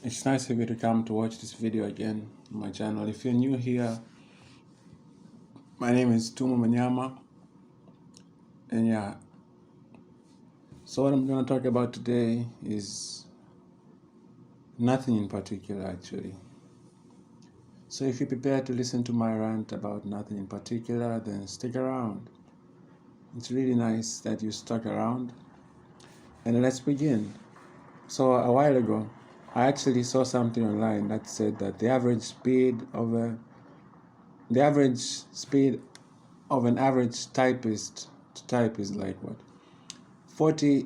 It's nice of you to come to watch this video again on my channel. If you're new here, my name is Tumo Manyama, and yeah, so what I'm going to talk about today is nothing in particular actually. So if you're prepared to listen to my rant about nothing in particular, then stick around. It's really nice that you stuck around, and let's begin. So a while ago, I actually saw something online that said that the average speed of an average typist to type is like what? 40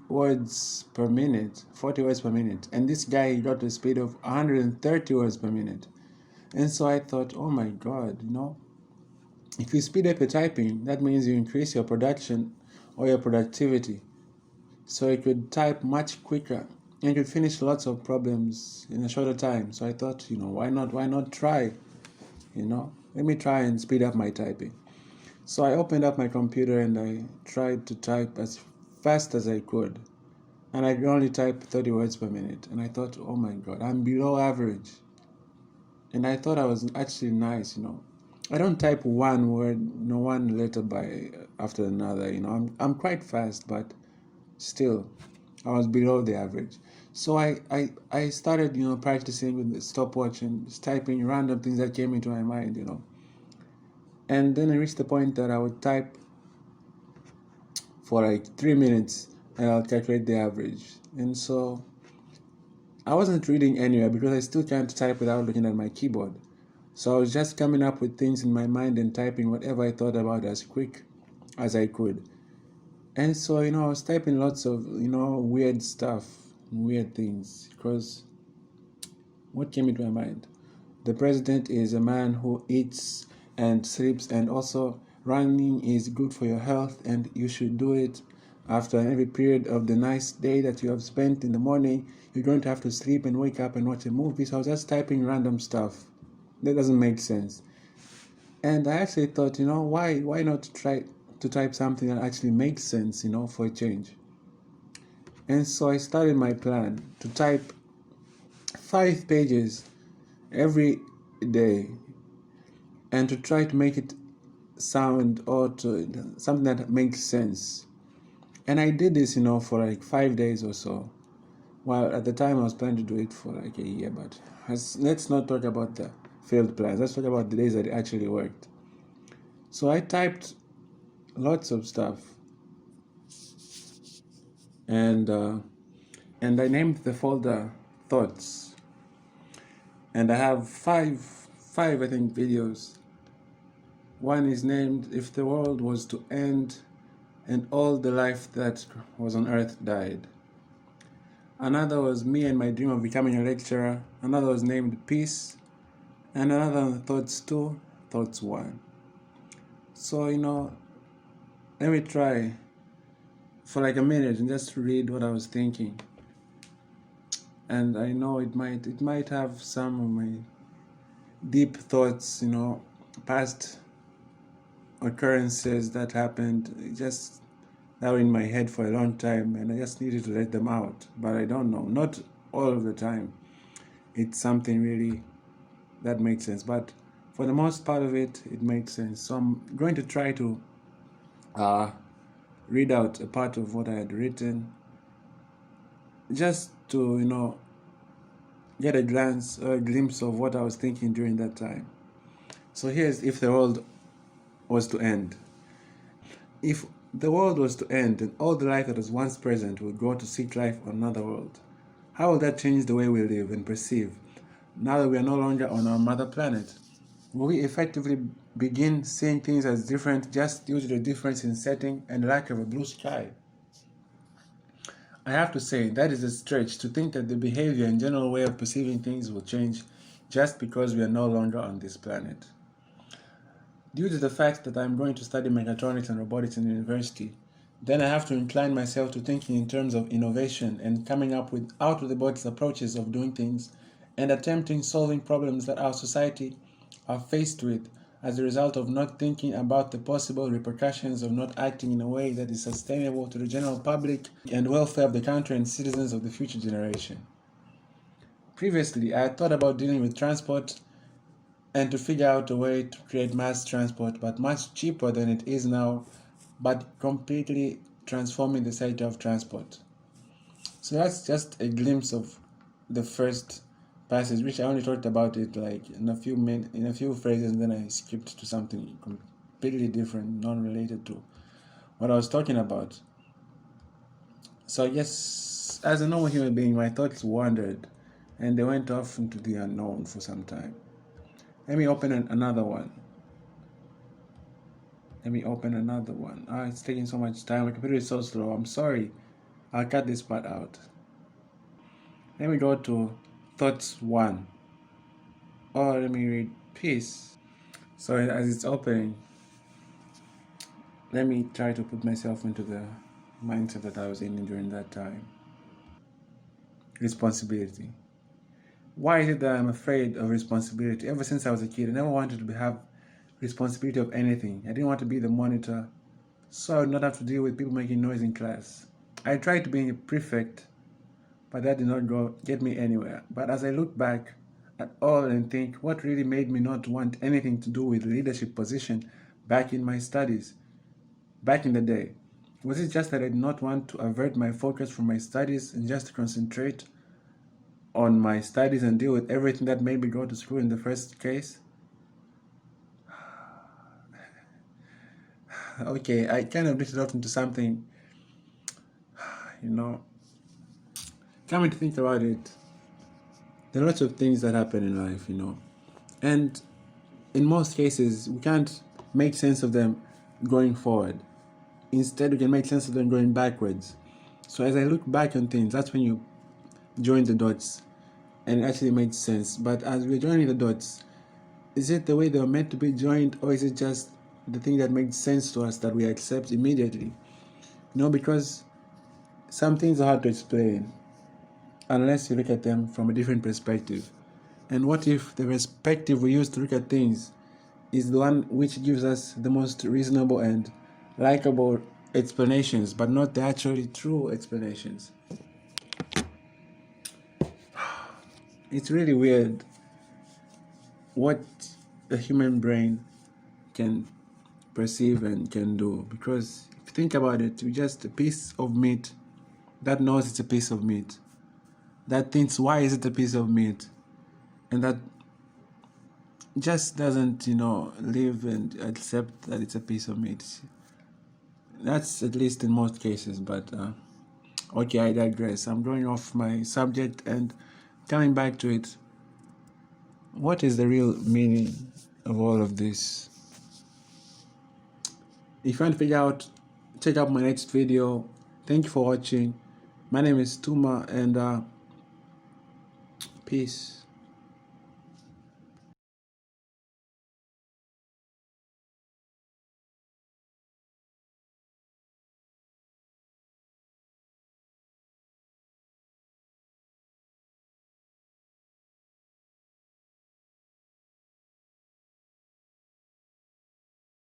words per minute. 40 words per minute. And this guy got a speed of 130 words per minute. And so I thought, oh my God, if you speed up your typing, that means you increase your production or your productivity. So you could type much quicker and you could finish lots of problems in a shorter time. So I thought, why not try? Let me try and speed up my typing. So I opened up my computer and I tried to type as fast as I could. And I could only type 30 words per minute. And I thought, oh my God, I'm below average. And I thought I was actually nice. I don't type one word, one letter by after another. I'm quite fast, but still, I was below the average. So I started, practicing with the stopwatch and just typing random things that came into my mind. And then I reached the point that I would type for like 3 minutes and I'll calculate the average. And so I wasn't reading anywhere because I still can't type without looking at my keyboard. So I was just coming up with things in my mind and typing whatever I thought about as quick as I could. And so, I was typing lots of, weird stuff, weird things, because what came into my mind? The president is a man who eats and sleeps, and also running is good for your health, and you should do it after every period of the nice day that you have spent in the morning. You're going to have to sleep and wake up and watch a movie. So I was just typing random stuff. That doesn't make sense. And I actually thought, why not try to type something that actually makes sense, for a change. And so I started my plan to type 5 pages every day and to try to make it sound or to something that makes sense. And I did this, for like 5 days or so. Well, at the time I was planning to do it for like a year, but let's not talk about the failed plans. Let's talk about the days that it actually worked. So I typed lots of stuff, and I named the folder Thoughts, and I have five I think videos. One is named If the World Was to End and All the Life That Was on Earth Died. Another was Me and My Dream of Becoming a Lecturer. Another was named Peace, and another Thoughts 2, Thoughts 1. So, let me try for like a minute and just read what I was thinking. And I know it might have some of my deep thoughts, past occurrences that happened just that were in my head for a long time, and I just needed to let them out. But I don't know, not all of the time. It's something really that makes sense, but for the most part of it, it makes sense. So I'm going to try to read out a part of what I had written, just to get a glance or a glimpse of what I was thinking during that time. So here's If the World Was to End. If the world was to end and all the life that was once present would go to seek life on another world, how will that change the way we live and perceive now that we are no longer on our mother planet? Will we effectively begin seeing things as different just due to the difference in setting and lack of a blue sky? I have to say, that is a stretch to think that the behavior and general way of perceiving things will change just because we are no longer on this planet. Due to the fact that I'm going to study mechatronics and robotics in university, then I have to incline myself to thinking in terms of innovation and coming up with out-of-the-box approaches of doing things and attempting solving problems that our society are faced with as a result of not thinking about the possible repercussions of not acting in a way that is sustainable to the general public and welfare of the country and citizens of the future generation. Previously, I thought about dealing with transport and to figure out a way to create mass transport, but much cheaper than it is now, but completely transforming the sector of transport. So that's just a glimpse of the first passage, which I only talked about it like in a few phrases, and then I skipped to something completely different, non-related to what I was talking about. So yes, as a normal human being, my thoughts wandered, and they went off into the unknown for some time. Let me open another one. Ah, it's taking so much time. My computer is so slow. I'm sorry. I'll cut this part out. Let me go to thoughts 1. Or let me read peace. So as it's opening, let me try to put myself into the mindset that I was in during that time. Responsibility. Why is it that I'm afraid of responsibility? Ever since I was a kid, I never wanted to have responsibility of anything. I didn't want to be the monitor, so I would not have to deal with people making noise in class. I tried to be a prefect, but that did not get me anywhere. But as I look back at all and think, what really made me not want anything to do with leadership position back in my studies, back in the day? Was it just that I did not want to avert my focus from my studies and just concentrate on my studies and deal with everything that made me go to school in the first case? Okay, I kind of drifted off into something, you know. Coming to think about it, there are lots of things that happen in life, and in most cases, we can't make sense of them going forward. Instead, we can make sense of them going backwards. So as I look back on things, that's when you join the dots, and it actually makes sense. But as we're joining the dots, is it the way they were meant to be joined, or is it just the thing that makes sense to us that we accept immediately? Because some things are hard to explain unless you look at them from a different perspective. And what if the perspective we use to look at things is the one which gives us the most reasonable and likable explanations, but not the actually true explanations? It's really weird what the human brain can perceive and can do, because if you think about it, you're just a piece of meat that knows it's a piece of meat, that thinks why is it a piece of meat, and that just doesn't live and accept that it's a piece of meat. That's at least in most cases, but okay, I digress. I'm going off my subject and coming back to it. What is the real meaning of all of this? If you want to figure out, check out my next video. Thank you for watching. My name is Tuma, and peace.